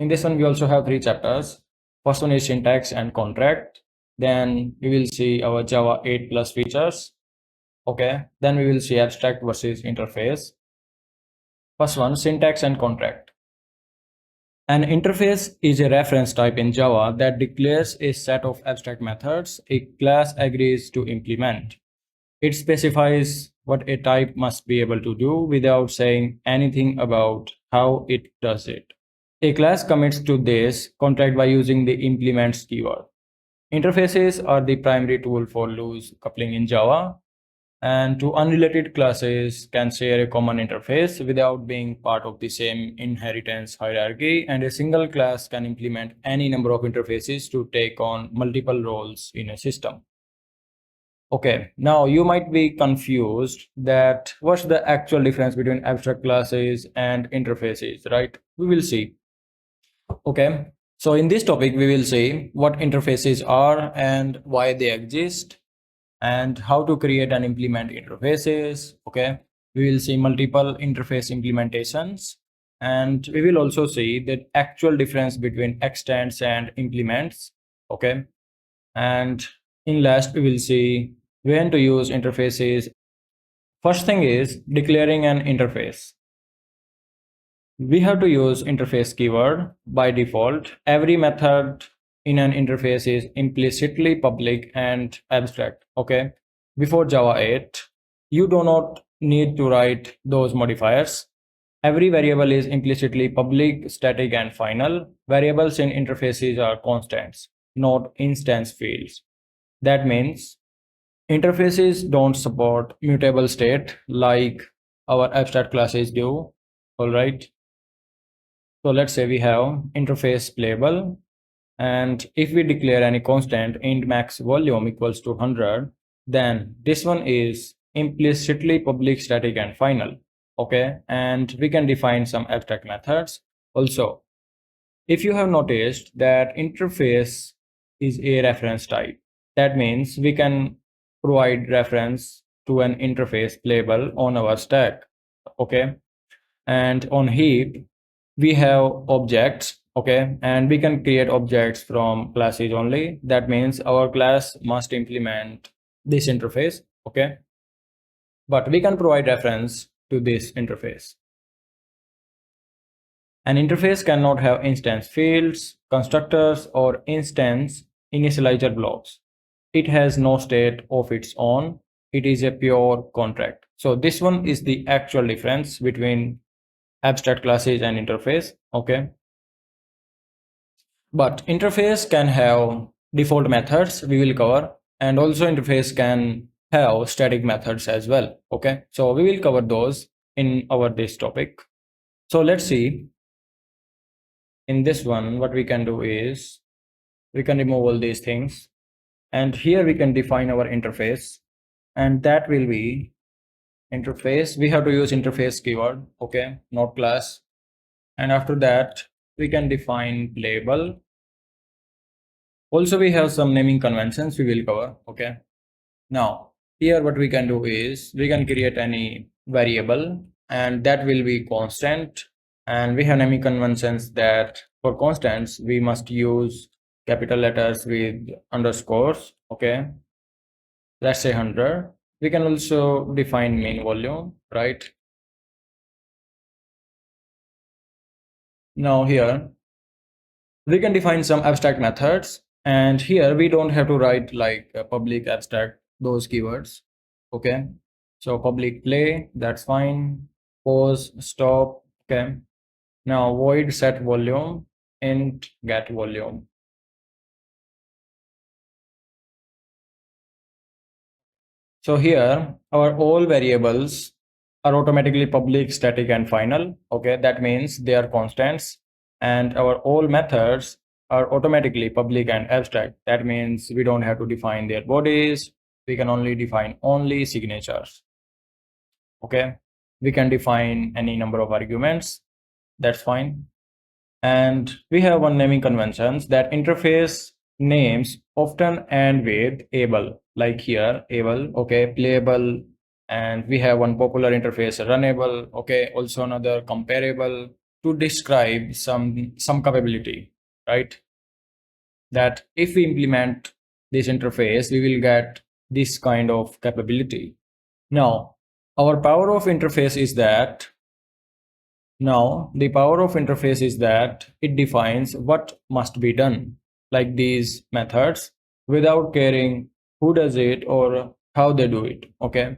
In this one, we also have three chapters. First one is syntax and contract. Then we will see our Java 8 plus features. Okay. Then we will see abstract versus interface. First one, syntax and contract. An interface is a reference type in Java that declares a set of abstract methods a class agrees to implement. It specifies what a type must be able to do without saying anything about how it does it. A class commits to this contract by using the implements keyword. Interfaces are the primary tool for loose coupling in Java, and two unrelated classes can share a common interface without being part of the same inheritance hierarchy, and a single class can implement any number of interfaces to take on multiple roles in a system. Okay, now you might be confused that what's the actual difference between abstract classes and interfaces, right? We will see. Okay, so in this topic, we will see what interfaces are and why they exist, and how to create and implement interfaces. Okay, we will see multiple interface implementations, and we will also see the actual difference between extends and implements. Okay, and in last, we will see when to use interfaces. First thing is declaring an interface. We have to use interface keyword. By default, every method in an interface is implicitly public and abstract. Okay, before Java 8, you do not need to write those modifiers. Every variable is implicitly public, static, and final. Variables in interfaces are constants, not instance fields. That means interfaces don't support mutable state like our abstract classes do. All right. So let's say we have interface playable, and if we declare any constant int max volume equals to 100, then this one is implicitly public, static, and final. Okay, and we can define some abstract methods. Also, if you have noticed that interface is a reference type, that means we can provide reference to an interface playable on our stack. Okay, and on heap we have objects. Okay, and we can create objects from classes only. That means our class must implement this interface. Okay, but we can provide reference to this interface. An interface cannot have instance fields, constructors, or instance initializer blocks. It has no state of its own. It is a pure contract. So this one is the actual difference between abstract classes and interface. Okay, but interface can have default methods, we will cover, and also interface can have static methods as well. Okay, so we will cover those in our this topic. So let's see. In this one, what we can do is we can remove all these things, and here we can define our interface, and that will be interface. We have to use interface keyword. Okay, not class. And after that, we can define label. Also, we have some naming conventions we will cover. Okay, now here what we can do is we can create any variable, and that will be constant, and we have naming conventions that for constants we must use capital letters with underscores. Okay, let's say 100. We can also define main volume, right? Now here we can define some abstract methods, and here we don't have to write like public abstract those keywords. Okay, so public play, that's fine. Pause, stop. Okay, now void set volume, int get volume. So here our all variables are automatically public, static, and final. Okay, that means they are constants, and our all methods are automatically public and abstract. That means we don't have to define their bodies. We can only define only signatures. Okay, we can define any number of arguments. That's fine. And we have one naming conventions that interface names often end with able, like here able. Okay, playable, and we have one popular interface runnable. Okay, also another comparable. to describe some capability, right? That if we implement this interface, we will get this kind of capability. Now, our power of interface is that now the power of interface is that it defines what must be done, like these methods, without caring who does it or how they do it. Okay.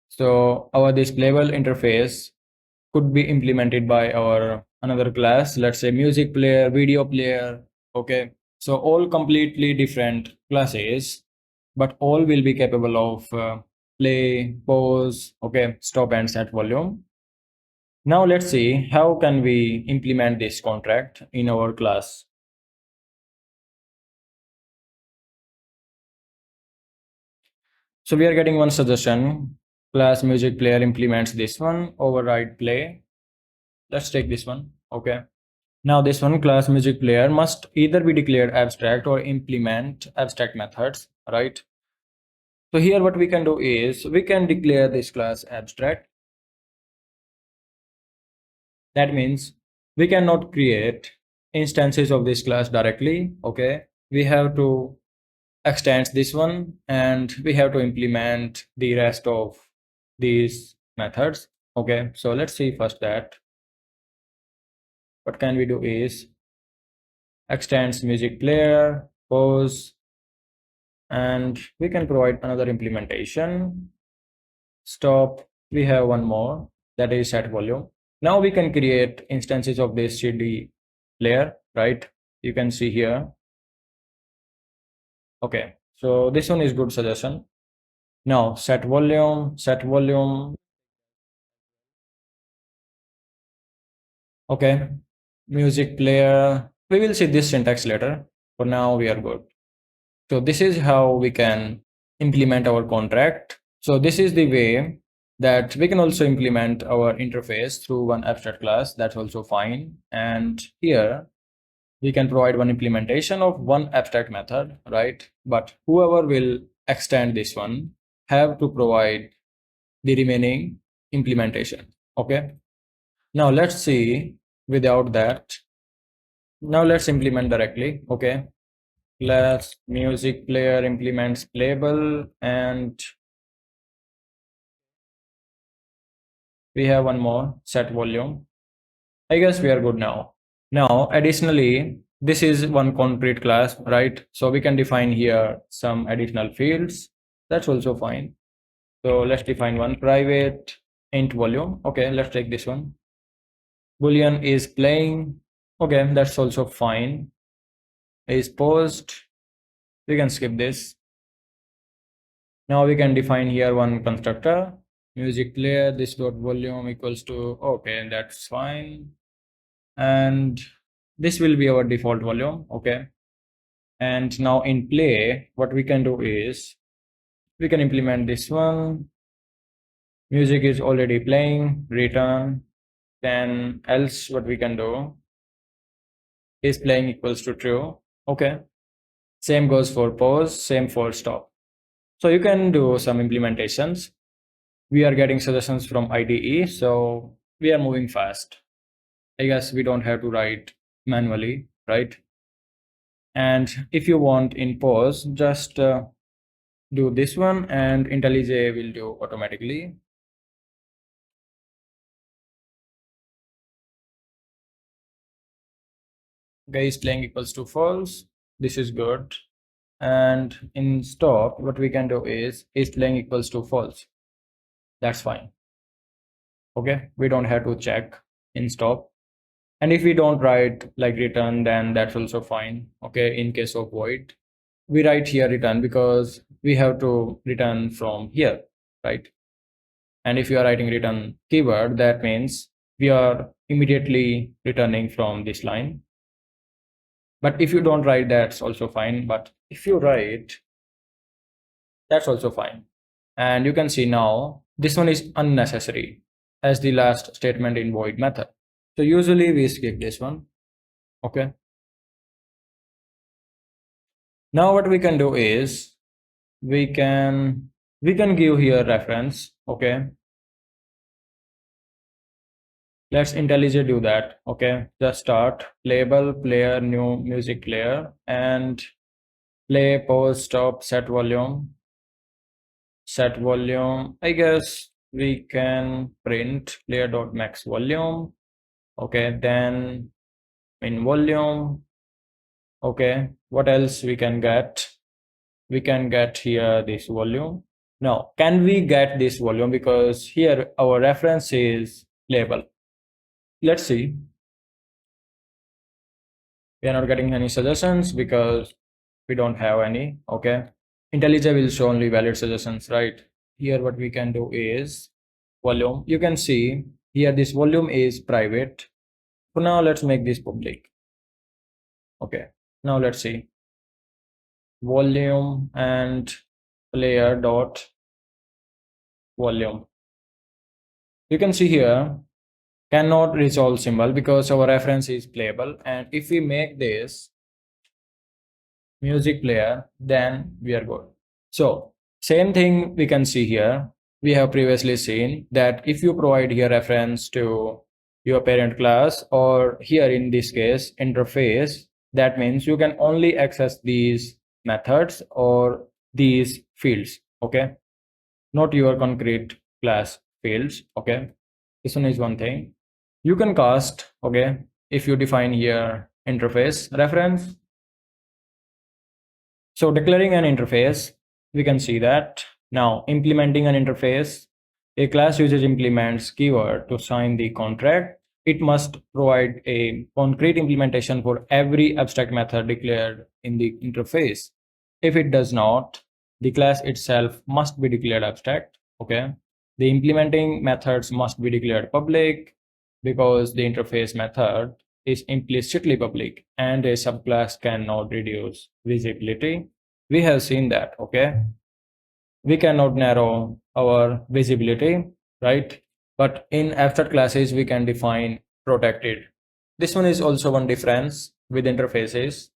So our displayable interface could be implemented by our another class, let's say music player, video player. Okay. So all completely different classes, but all will be capable of play, pause, okay, stop and set volume. Now let's see how can we implement this contract in our class. So we are getting one suggestion. Class music player implements this one, override play. Let's take this one. Okay. Now this one class music player must either be declared abstract or implement abstract methods, right? So here what we can do is we can declare this class abstract. That means we cannot create instances of this class directly. Okay. We have to extend this one and we have to implement the rest of these methods. Okay. So let's see first that what can we do is extends music player, pause, and we can provide another implementation. Stop. We have one more that is set volume. Now we can create instances of this CD player, right? You can see here. Okay, so this one is good suggestion. Now set volume, set volume. Okay, music player. We will see this syntax later. For now, we are good. So this is how we can implement our contract. So this is the way that we can also implement our interface through one abstract class. That's also fine. And here we can provide one implementation of one abstract method, right? But whoever will extend this one have to provide the remaining implementation. Okay. Now let's see without that. Now let's implement directly. Okay. Class music player implements label and we have one more set volume. I guess we are good now. Now, additionally, this is one concrete class, right? So we can define here some additional fields. That's also fine. So let's define one private int volume. Okay, let's take this one. Boolean is playing. Okay, that's also fine. Is paused. We can skip this. Now we can define here one constructor. Music player, this dot volume equals to, okay, that's fine. And this will be our default volume. Okay. And now in play, what we can do is we can implement this one. Music is already playing, return. Then else what we can do is playing equals to true. Okay. Same goes for pause, same for stop. So you can do some implementations. We are getting suggestions from IDE, so we are moving fast. I guess we don't have to write manually, right? And if you want in pause, just do this one and IntelliJ will do automatically. Guys playing equals to false. This is good. And in stop, what we can do is playing equals to false. That's fine. Okay, we don't have to check in stop. And if we don't write like return, then that's also fine. Okay, in case of void, we write here return because we have to return from here, right? And if you are writing return keyword, that means we are immediately returning from this line. But if you don't write, that's also fine. But if you write, that's also fine. And you can see now this one is unnecessary as the last statement in void method. So usually we skip this one. Okay. Now what we can do is we can give here reference. Okay. Let's IntelliJ do that. Okay, just start label player new music player and play pause stop set volume. I guess we can print player.max volume. Okay, then in volume. Okay, what else we can get? We can get here this volume. Now, can we get this volume? Because here our reference is label. Let's see. We are not getting any suggestions because we don't have any. Okay. IntelliJ will show only valid suggestions, right? Here, what we can do is volume. You can see here this volume is private. So now let's make this public. Okay. Now let's see volume and player dot volume. You can see here cannot resolve symbol because our reference is playable, and if we make this music player, then we are good. So same thing we can see here. We have previously seen that if you provide here reference to your parent class, or here in this case interface, that means you can only access these methods or these fields. Okay, not your concrete class fields. Okay, this one is one thing you can cast. Okay, if you define here interface reference. So declaring an interface, we can see that. Now implementing an interface, a class uses implements keyword to sign the contract. It must provide a concrete implementation for every abstract method declared in the interface. If it does not, the class itself must be declared abstract. Okay. The implementing methods must be declared public because the interface method is implicitly public and a subclass cannot reduce visibility. We have seen that. Okay, we cannot narrow our visibility, right? But in abstract classes we can define protected. This one is also one difference with interfaces.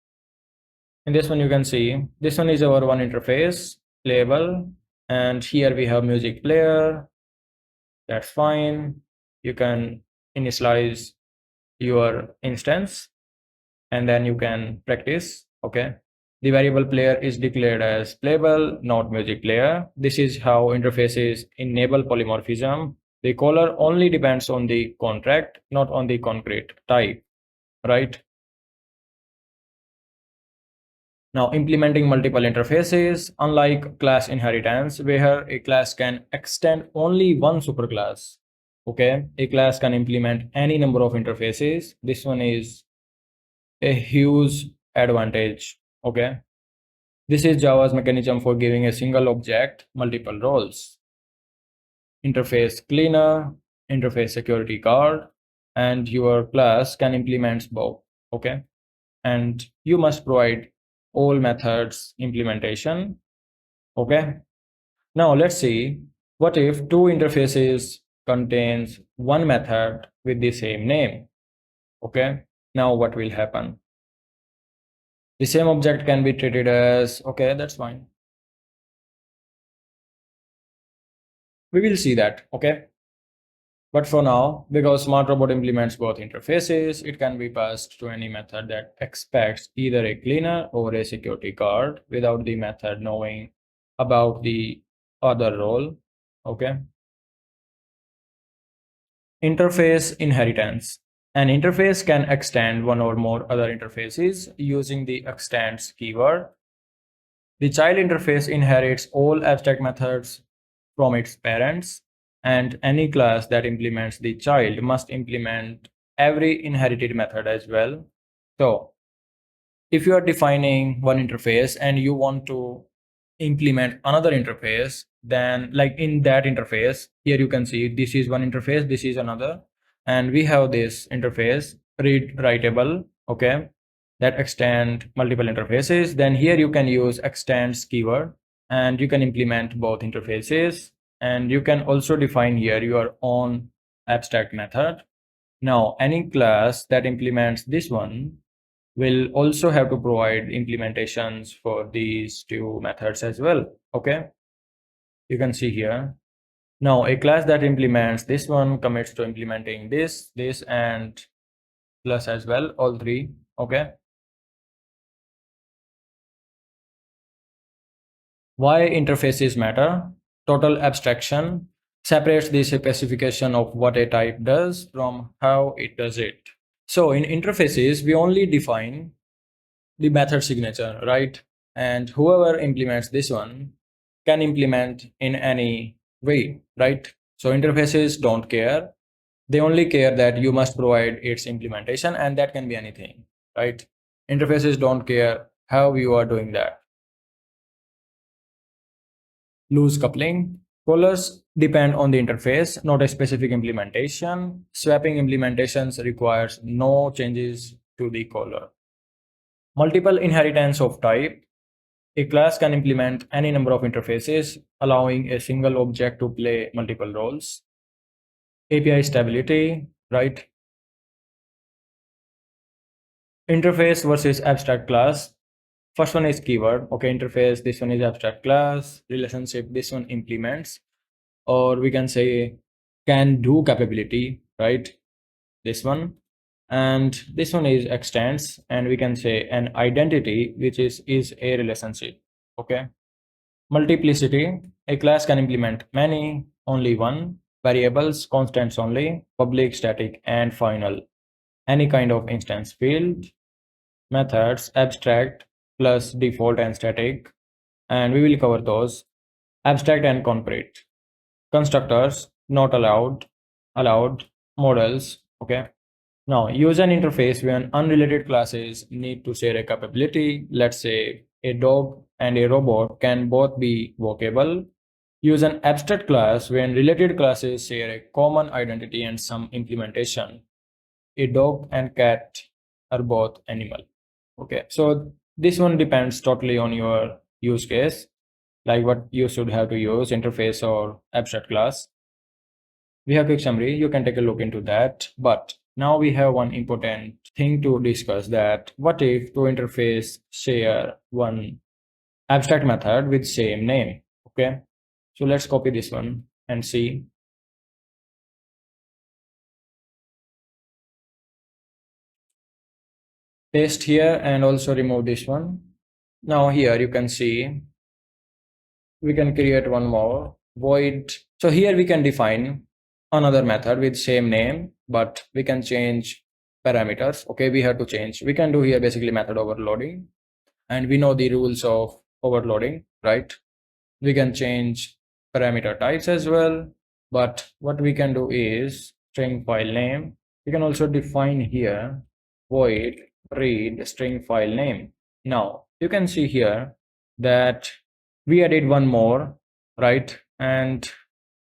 In this one you can see this one is our one interface label, and here we have music player. That's fine. You can initialize your instance and then you can practice. Okay, the variable player is declared as playable, not music player. This is how interfaces enable polymorphism. The caller only depends on the contract, not on the concrete type, right? Now implementing multiple interfaces, unlike class inheritance where a class can extend only one superclass. Okay, a class can implement any number of interfaces. This one is a huge advantage. Okay, this is Java's mechanism for giving a single object multiple roles: interface cleaner, interface security guard, and your class can implement both. Okay, and you must provide all methods implementation. Okay, now let's see what if two interfaces contains one method with the same name. Okay, now what will happen? The same object can be treated as, okay, that's fine. We will see that. Okay, but for now, because smart robot implements both interfaces, it can be passed to any method that expects either a cleaner or a security guard without the method knowing about the other role. Okay, interface inheritance. An interface can extend one or more other interfaces using the extends keyword. The child interface inherits all abstract methods from its parents, and any class that implements the child must implement every inherited method as well. So, if you are defining one interface and you want to implement another interface, then like in that interface, here you can see this is one interface, this is another, and we have this interface read writable. Okay, that extend multiple interfaces. Then here you can use extends keyword and you can implement both interfaces, and you can also define here your own abstract method. Now any class that implements this one will also have to provide implementations for these two methods as well. Okay, you can see here Now, a class that implements this one commits to implementing this, and plus as well, all three. Okay. Why interfaces matter? Total abstraction separates the specification of what a type does from how it does it. So in interfaces, we only define the method signature, right? And whoever implements this one can implement in any way, right? So interfaces don't care. They only care that you must provide its implementation, and that can be anything, right? Interfaces don't care how you are doing that. Loose coupling. Callers depend on the interface, not a specific implementation. Swapping implementations requires no changes to the caller. Multiple inheritance of type. A class can implement any number of interfaces, allowing a single object to play multiple roles. API stability, right? Interface versus abstract class. First one is keyword. Okay, interface. This one is abstract class. Relationship. This one implements, or we can say can do capability, right? This one. And this one is extends, and we can say an identity, which is a relationship. Okay. Multiplicity. A class can implement many, only one, variables, constants only, public, static, and final. Any kind of instance field, methods, abstract, plus default and static, and we will cover those. Abstract and concrete. Constructors, not allowed, allowed, models, okay. Now, use an interface when unrelated classes need to share a capability. Let's say a dog and a robot can both be walkable. Use an abstract class when related classes share a common identity and some implementation. A dog and cat are both animal. Okay, so this one depends totally on your use case, like what you should have to use, interface or abstract class. We have quick summary, you can take a look into that. But now we have one important thing to discuss, that what if two interface share one abstract method with same name? Okay, so let's copy this one and see. Paste here and also remove this one. Now here you can see we can create one more void. So here we can define another method with same name, but we can change parameters. Okay, we have to change. We can do here basically method overloading, and we know the rules of overloading, right? We can change parameter types as well, but what we can do is string file name. We can also define here void read string file name. Now you can see here that we added one more, right? And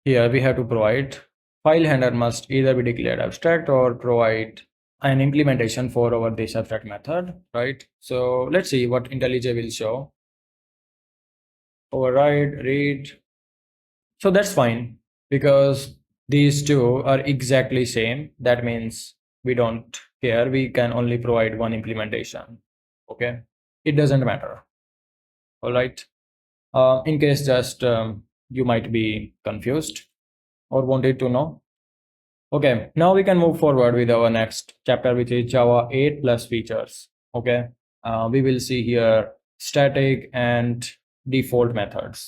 here we have to provide file handler must either be declared abstract or provide an implementation for our this abstract method, right? So let's see what IntelliJ will show. Override, read. So that's fine because these two are exactly same. That means we don't care. We can only provide one implementation. Okay, it doesn't matter. All right. In case just you might be confused or wanted to know. Okay, now we can move forward with our next chapter, which is Java 8 plus features. Okay, we will see here static and default methods.